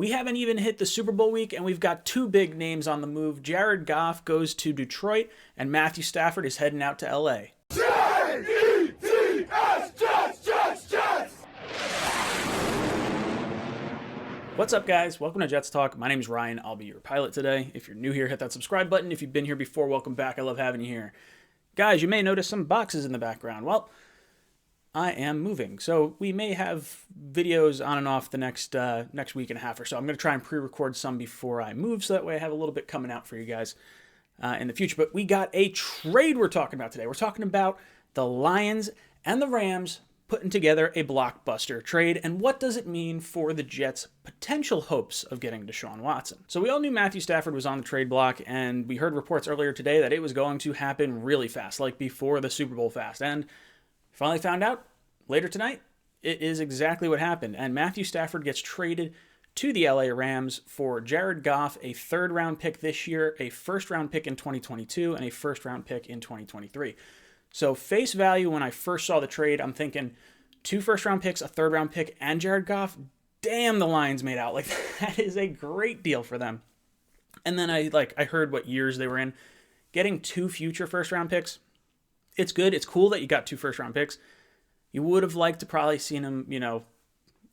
We haven't even hit the Super Bowl week, and we've got two big names on the move. Jared Goff goes to Detroit, and Matthew Stafford is heading out to L.A. Jets, Jets! What's up, guys? Welcome to Jets Talk. My name is Ryan. I'll be your pilot today. If you're new here, hit that subscribe button. If you've been here before, welcome back. I love having you here. Guys, you may notice some boxes in the background. Well, I am moving, so we may have videos on and off the next week and a half or so. I'm going to try and pre-record some before I move, so that way I have a little bit coming out for you guys in the future. But we got a trade we're talking about today. We're talking about the Lions and the Rams putting together a blockbuster trade, and what does it mean for the Jets' potential hopes of getting Deshaun Watson? So we all knew Matthew Stafford was on the trade block, and we heard reports earlier today that it was going to happen really fast, like before the Super Bowl fast, and finally found out later tonight, it is exactly what happened. And Matthew Stafford gets traded to the LA Rams for Jared Goff, a third-round pick this year, a first-round pick in 2022, and a first-round pick in 2023. So face value, when I first saw the trade, I'm thinking 2 first-round picks, a third-round pick, and Jared Goff. Damn, the Lions made out. Like, that is a great deal for them. And then I heard what years they were in. Getting 2 future first-round picks, it's good. It's cool that you got 2 first-round picks. You would have liked to probably seen him,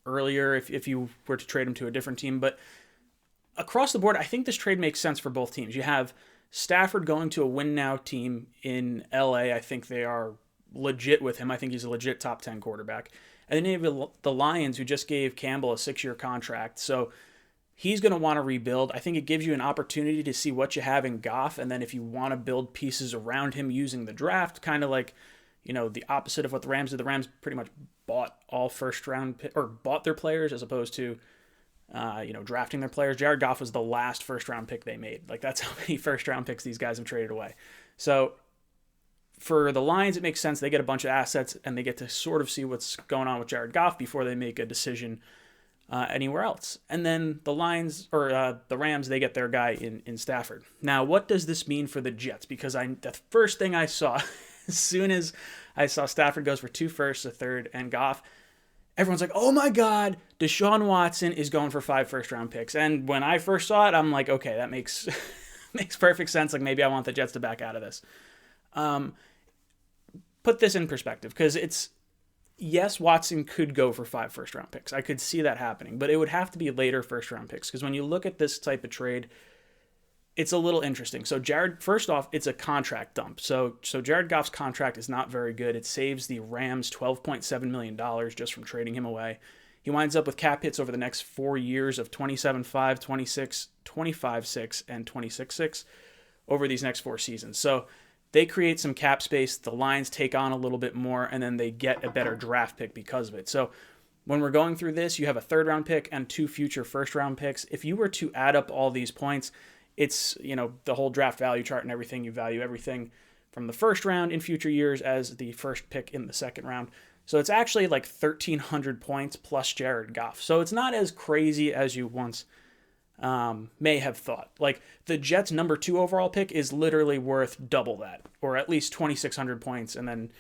earlier if you were to trade him to a different team. But across the board, I think this trade makes sense for both teams. You have Stafford going to a win-now team in LA. I think they are legit with him. I think he's a legit top 10 quarterback. And then you have the Lions, who just gave Campbell a 6-year contract. So he's going to want to rebuild. I think it gives you an opportunity to see what you have in Goff. And then if you want to build pieces around him using the draft, kind of like the opposite of what the Rams did. The Rams pretty much bought all bought their players as opposed to, drafting their players. Jared Goff was the last first-round pick they made. Like, that's how many first-round picks these guys have traded away. So for the Lions, it makes sense. They get a bunch of assets, and they get to sort of see what's going on with Jared Goff before they make a decision anywhere else. And then the Rams, they get their guy in Stafford. Now, what does this mean for the Jets? Because the first thing I saw as soon as I saw Stafford goes for 2 firsts, a third, and Goff, everyone's like, oh my God, Deshaun Watson is going for 5 first-round picks. And when I first saw it, I'm like, okay, that makes perfect sense. Like, maybe I want the Jets to back out of this. Put this in perspective, because yes, Watson could go for 5 first-round picks. I could see that happening, but it would have to be later first-round picks, because when you look at this type of trade, it's a little interesting. So first off, it's a contract dump. So Jared Goff's contract is not very good. It saves the Rams $12.7 million just from trading him away. He winds up with cap hits over the next 4 years of 27.5, 26, 25.6, and 26.6 over these next 4 seasons. So they create some cap space. The Lions take on a little bit more, and then they get a better draft pick because of it. So when we're going through this, you have a third-round pick and 2 future first-round picks. If you were to add up all these points, it's, the whole draft value chart and everything. You value everything from the first round in future years as the first pick in the second round. So it's actually like 1,300 points plus Jared Goff. So it's not as crazy as you once may have thought. Like, the Jets' number 2 overall pick is literally worth double that, or at least 2,600 points. And then,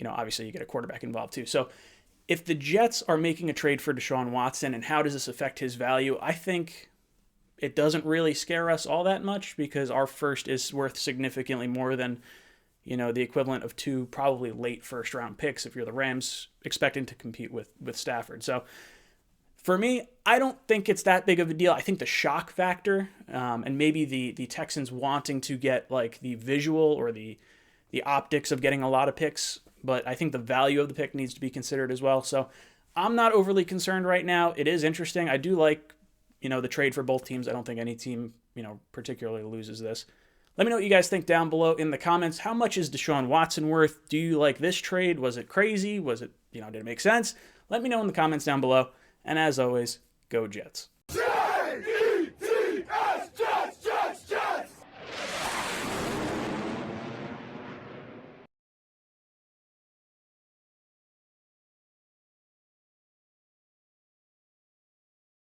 obviously you get a quarterback involved too. So if the Jets are making a trade for Deshaun Watson, and how does this affect his value, I think it doesn't really scare us all that much, because our first is worth significantly more than, the equivalent of 2 probably late first-round picks if you're the Rams expecting to compete with Stafford. So for me, I don't think it's that big of a deal. I think the shock factor and maybe the Texans wanting to get like the visual or the optics of getting a lot of picks, but I think the value of the pick needs to be considered as well. So I'm not overly concerned right now. It is interesting. I do like the trade for both teams. I don't think any team, particularly loses this. Let me know what you guys think down below in the comments. How much is Deshaun Watson worth? Do you like this trade? Was it crazy? Was it, did it make sense? Let me know in the comments down below. And as always, go Jets.